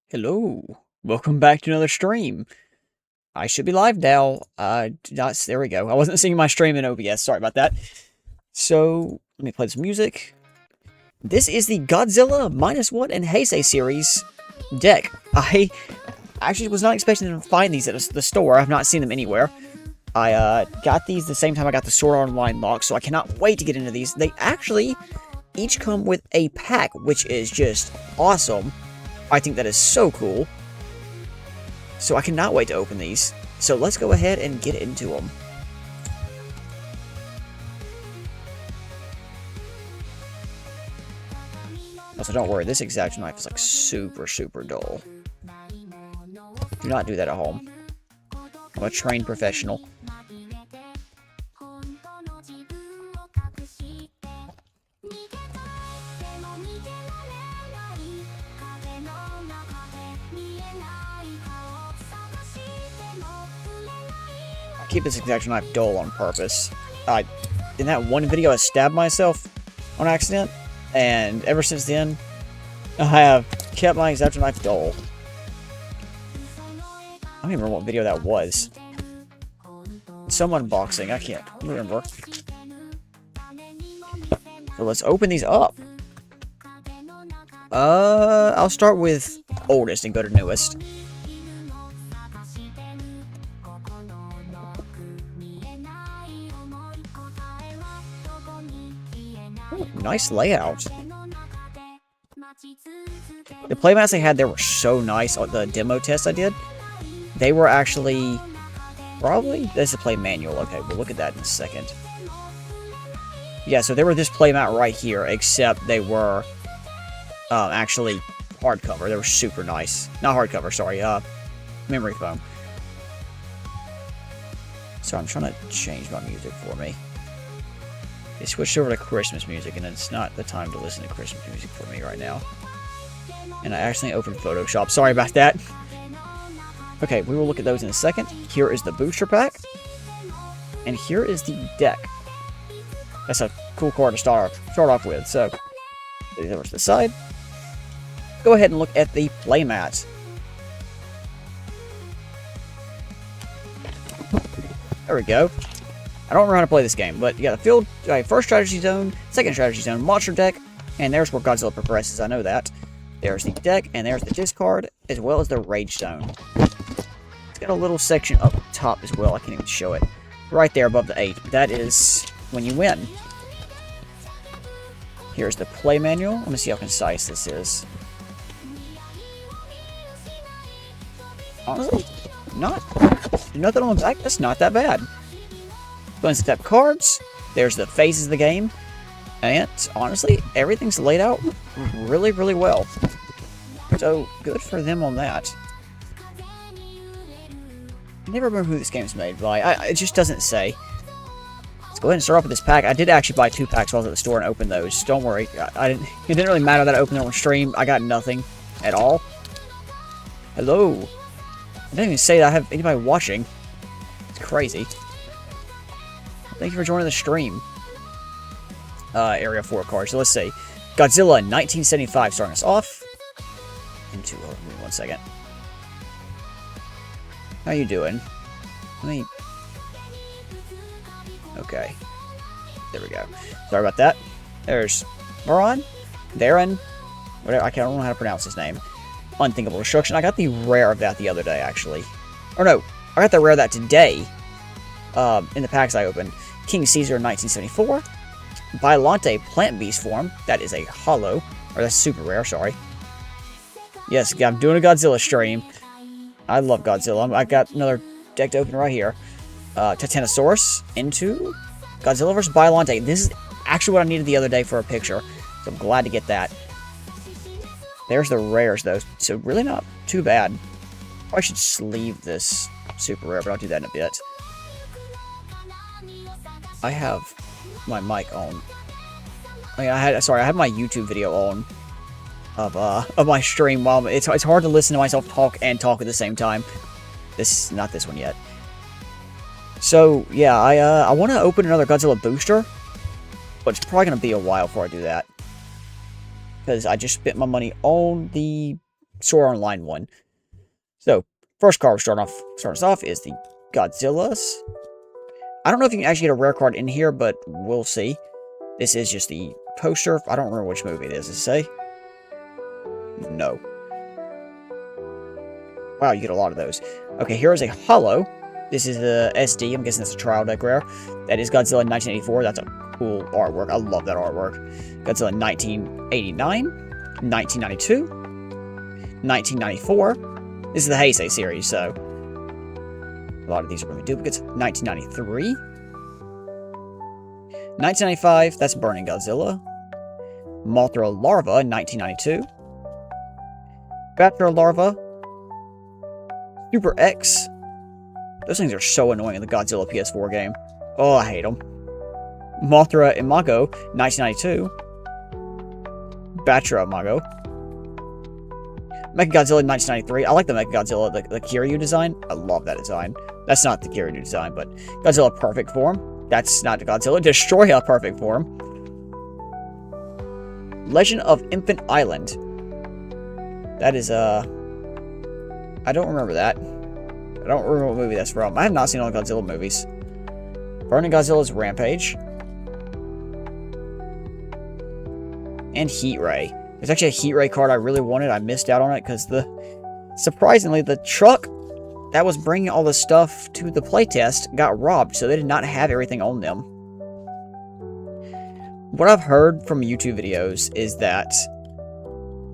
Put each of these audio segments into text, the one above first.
Hello, welcome back to another stream. I should be live now. There we go. I wasn't seeing my stream in OBS. Sorry about that. So let me play some music. This is the Godzilla Minus One and Heisei series deck. I actually was not expecting to find these at the store. I've not seen them anywhere. I got these the same time I got the Sword Art Online box, so I cannot wait to get into these. They actually each come with a pack, which is just awesome. I think that is so cool. So I cannot wait to open these. So let's go ahead and get into them. Also, don't worry, this X-Acto knife is like super dull. Do not do that at home. I'm a trained professional. Keep this X-Acto knife dull on purpose. In that one video, I stabbed myself on accident, and ever since then, I have kept my X-Acto knife dull. I don't even remember what video that was. Some unboxing, I can't remember. So let's open these up. I'll start with oldest and go to newest. Ooh, nice layout. The playmats they had there were so nice. The demo test I did, they were actually probably this is a play manual. Okay, we'll look at that in a second. Yeah, so they were this playmat right here, except they were actually hardcover. They were super nice. Not hardcover, sorry. Memory foam. So I'm trying to change my music for me. They switched over to Christmas music, and it's not the time to listen to Christmas music for me right now. And I accidentally opened Photoshop. Sorry about that. Okay, we will look at those in a second. Here is the booster pack. And here is the deck. That's a cool card to start off with. So, put these over to the side. Go ahead and look at the playmat. There we go. I don't remember how to play this game, but you got the field, first strategy zone, second strategy zone, monster deck, and there's where Godzilla progresses, I know that. There's the deck, and there's the discard, as well as the rage zone. It's got a little section up top as well, I can't even show it. Right there above the 8, that is when you win. Here's the play manual. Let me see how concise this is. Honestly, nothing on the back, that's not that bad. Going to step cards, there's the phases of the game, and honestly, everything's laid out really well. So, good for them on that. I never remember who this game's made by. It just doesn't say. Let's go ahead and start off with this pack. I did actually buy 2 packs while I was at the store and open those. Don't worry, it didn't really matter that I opened them on stream. I got nothing at all. Hello. I didn't even say that I have anybody watching. It's crazy. Thank you for joining the stream. Area 4 cards. So let's see. Godzilla 1975 starting us off. Into, give me 1 second. How you doing? Okay. There we go. Sorry about that. There's Moron, Darren, whatever. I don't know how to pronounce his name. Unthinkable Destruction. I got the rare of that the other day, actually. Or no, I got the rare of that today. In the packs I opened. King Caesar 1974. Biollante Plant Beast form. That is a hollow. Or that's super rare, sorry. Yes, I'm doing a Godzilla stream. I love Godzilla. I got another deck to open right here. Titanosaurus into Godzilla vs. Biollante. This is actually what I needed the other day for a picture. So I'm glad to get that. There's the rares, though. So really not too bad. I should sleeve this super rare, but I'll do that in a bit. I have my mic on. I mean, I had my YouTube video on of my stream while it's hard to listen to myself talk and talk at the same time. This not this one yet. So yeah, I want to open another Godzilla booster, but it's probably gonna be a while before I do that because I just spent my money on the Sword Art Online 1. So, first card we're starting us off is the Godzillas. I don't know if you can actually get a rare card in here, but we'll see. This is just the poster. I don't remember which movie it is. Does it say? No. Wow, you get a lot of those. Okay, here is a holo. This is the SD. I'm guessing that's a trial deck rare. That is Godzilla 1984. That's a cool artwork. I love that artwork. Godzilla 1989, 1992, 1994. This is the Heisei series, so a lot of these are going to be duplicates. 1993. 1995, that's Burning Godzilla. Mothra Larva, 1992. Batra Larva. Super X. Those things are so annoying in the Godzilla PS4 game. Oh, I hate them. Mothra Imago, 1992. Batra Imago. Mechagodzilla 1993. I like the Mechagodzilla, the Kiryu design. I love that design. That's not the Kiryu design, but Godzilla Perfect Form. That's not the Godzilla. Destroya Perfect Form. Legend of Infant Island. That is, I don't remember that. I don't remember what movie that's from. I have not seen all the Godzilla movies. Burning Godzilla's Rampage. And Heat Ray. There's actually a Heat Ray card I really wanted. I missed out on it because surprisingly, the truck that was bringing all the stuff to the playtest got robbed, so they did not have everything on them. What I've heard from YouTube videos is that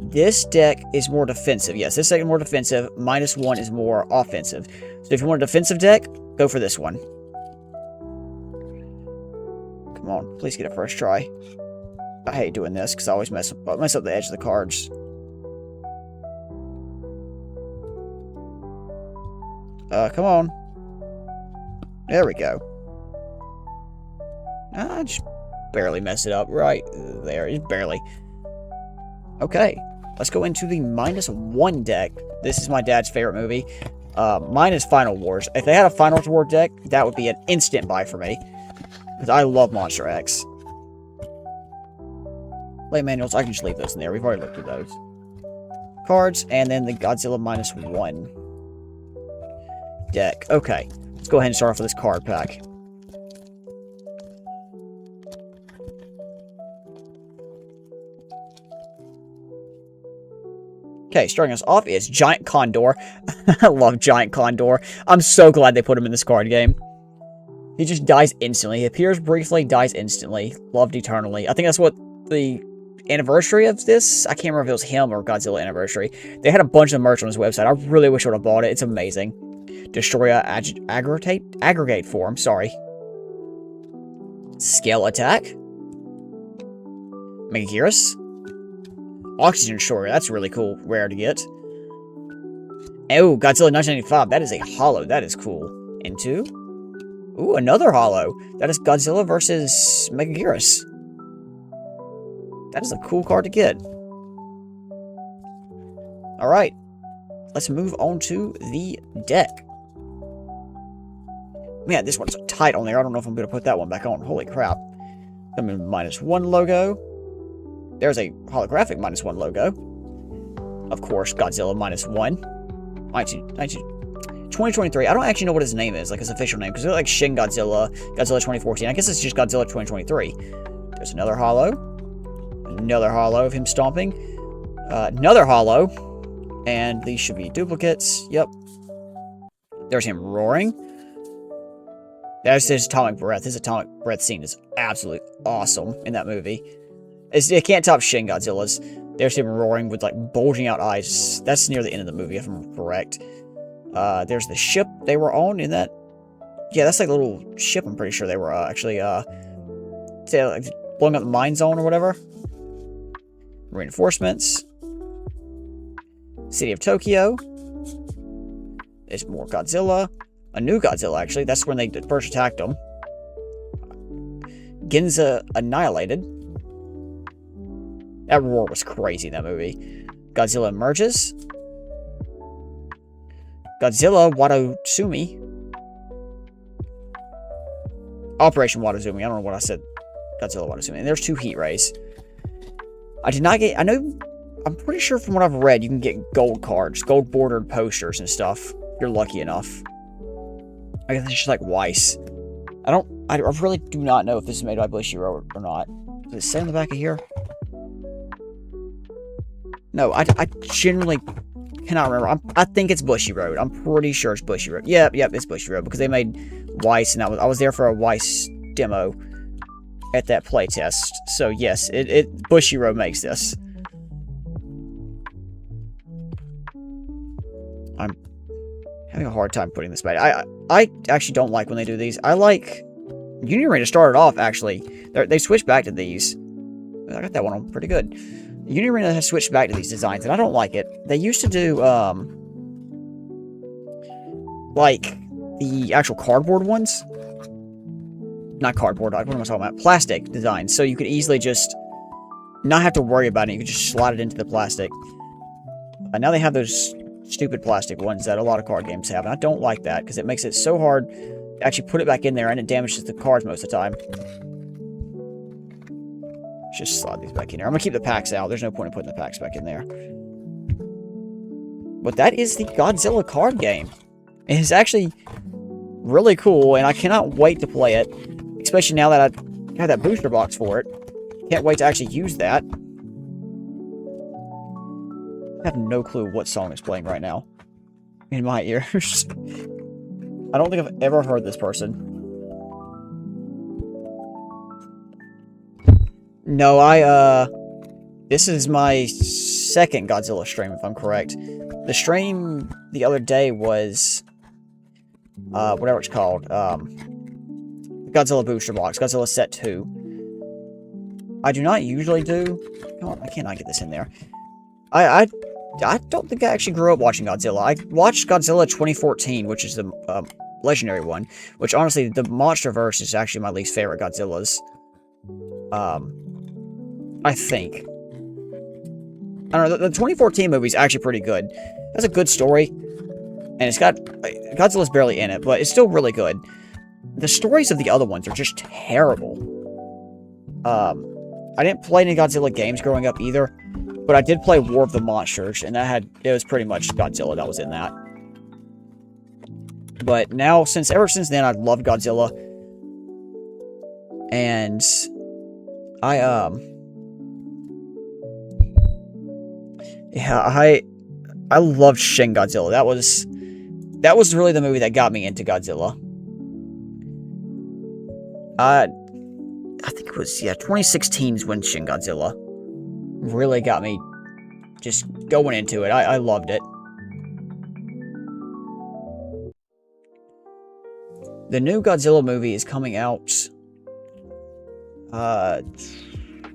this deck is more defensive. Yes, this deck is more defensive. -1 is more offensive. So if you want a defensive deck, go for this one. Come on, please get it first try. I hate doing this because I always mess up the edge of the cards. Come on. There we go. I just barely messed it up right there. Just barely. Okay. Let's go into the -1 deck. This is my dad's favorite movie. Mine is Final Wars. If they had a Final War deck, that would be an instant buy for me. Because I love Monster X. Play manuals, I can just leave those in there. We've already looked through those. Cards, and then the Godzilla -1 deck. Okay, let's go ahead and start off with this card pack. Okay, starting us off is Giant Condor. I love Giant Condor. I'm so glad they put him in this card game. He just dies instantly. He appears briefly, dies instantly. Loved eternally. I think that's what the anniversary of this, I can't remember if it was him or Godzilla Anniversary. They had a bunch of merch on his website. I really wish I would have bought it. It's amazing. Destroya aggregate form, sorry. Scale attack. Megaguirus. Oxygen Destroyer, that's really cool. Rare to get. Oh, Godzilla 1995. That is a holo. That is cool. Into. Ooh, another holo. That is Godzilla versus Megaguirus. That is a cool card to get. Alright. Let's move on to the deck. Man, this one's tight on there. I don't know if I'm going to put that one back on. Holy crap. I'm in -1 logo. There's a holographic -1 logo. Of course, Godzilla -1. 2023. I don't actually know what his name is, like his official name, because they're like Shin Godzilla, Godzilla 2014. I guess it's just Godzilla 2023. There's another holo. Another holo of him stomping. Another holo. And these should be duplicates. Yep. There's him roaring. There's his atomic breath. His atomic breath scene is absolutely awesome in that movie. It can't top Shin Godzilla's. There's him roaring with like bulging out eyes. That's near the end of the movie, if I'm correct. There's the ship they were on in that. Yeah, that's like a little ship. I'm pretty sure they were actually say, like, blowing up the mine zone or whatever. Reinforcements. City of Tokyo. There's more Godzilla. A new Godzilla, actually. That's when they first attacked him. Ginza Annihilated. That roar was crazy in that movie. Godzilla emerges. Godzilla Wadosumi. Operation Wadosumi. I don't know what I said. Godzilla Wadosumi. And there's 2 heat rays. I did not get... I I'm pretty sure from what I've read, you can get gold cards, gold bordered posters and stuff. If you're lucky enough. I guess it's just like Weiss. I really do not know if this is made by Bushiroad or not. Does it say on the back of here? No, I generally cannot remember. I think it's Bushiroad. I'm pretty sure it's Bushiroad. Yep, it's Bushiroad because they made Weiss, and I was there for a Weiss demo at that playtest. So yes, Bushiroad makes this. I'm having a hard time putting this back. I actually don't like when they do these. I like Unirena started off actually. They switched back to these. I got that one on pretty good. Unirena has switched back to these designs, and I don't like it. They used to do like the actual cardboard ones. Not cardboard. What am I talking about? Plastic designs. So you could easily just not have to worry about it. You could just slide it into the plastic. Now they have those stupid plastic ones that a lot of card games have, and I don't like that because it makes it so hard to actually put it back in there, and it damages the cards most of the time. Just slide these back in here. I'm gonna keep the packs out. There's no point in putting the packs back in there. But that is the Godzilla card game. It is actually really cool, and I cannot wait to play it, especially now that I have that booster box for it. Can't wait to actually use that. I have no clue what song is playing right now in my ears. I don't think I've ever heard this person. No, this is my second Godzilla stream, if I'm correct. The stream the other day was, whatever it's called, Godzilla Booster Box, Godzilla Set 2. I do not usually do... Come on, I cannot get this in there. I don't think I actually grew up watching Godzilla. I watched Godzilla 2014, which is the legendary one. Which, honestly, the MonsterVerse is actually my least favorite Godzillas. I think. I don't know, the 2014 movie is actually pretty good. That's a good story. And it's got... Godzilla's barely in it, but it's still really good. The stories of the other ones are just terrible. I didn't play any Godzilla games growing up either. But I did play War of the Monsters, and it was pretty much Godzilla that was in that. But now, ever since then, I've loved Godzilla. And I loved Shin Godzilla. That was really the movie that got me into Godzilla. I think it was 2016 is when Shin Godzilla really got me just going into it. I loved it. The new Godzilla movie is coming out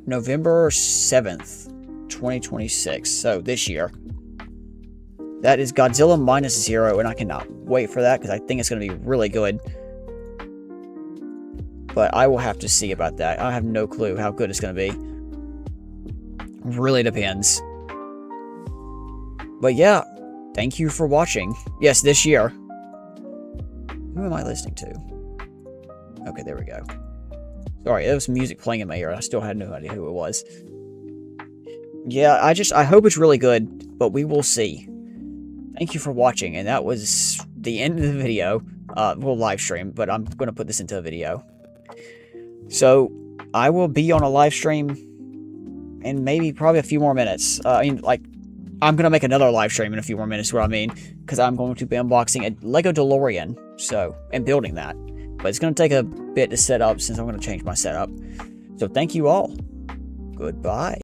November 7th, 2026. So this year. That is Godzilla Minus Zero, and I cannot wait for that because I think it's going to be really good. But I will have to see about that. I have no clue how good it's going to be. Really depends. But yeah, thank you for watching. Yes, this year. Who am I listening to? Okay, there we go. Sorry, there was some music playing in my ear. I still had no idea who it was. Yeah, I hope it's really good, but we will see. Thank you for watching, and that was the end of the video. We'll live stream, but I'm going to put this into a video. So, I will be on a live stream in probably a few more minutes. I'm going to make another live stream in a few more minutes, because I'm going to be unboxing a Lego DeLorean, and building that. But it's going to take a bit to set up, since I'm going to change my setup. So, thank you all. Goodbye.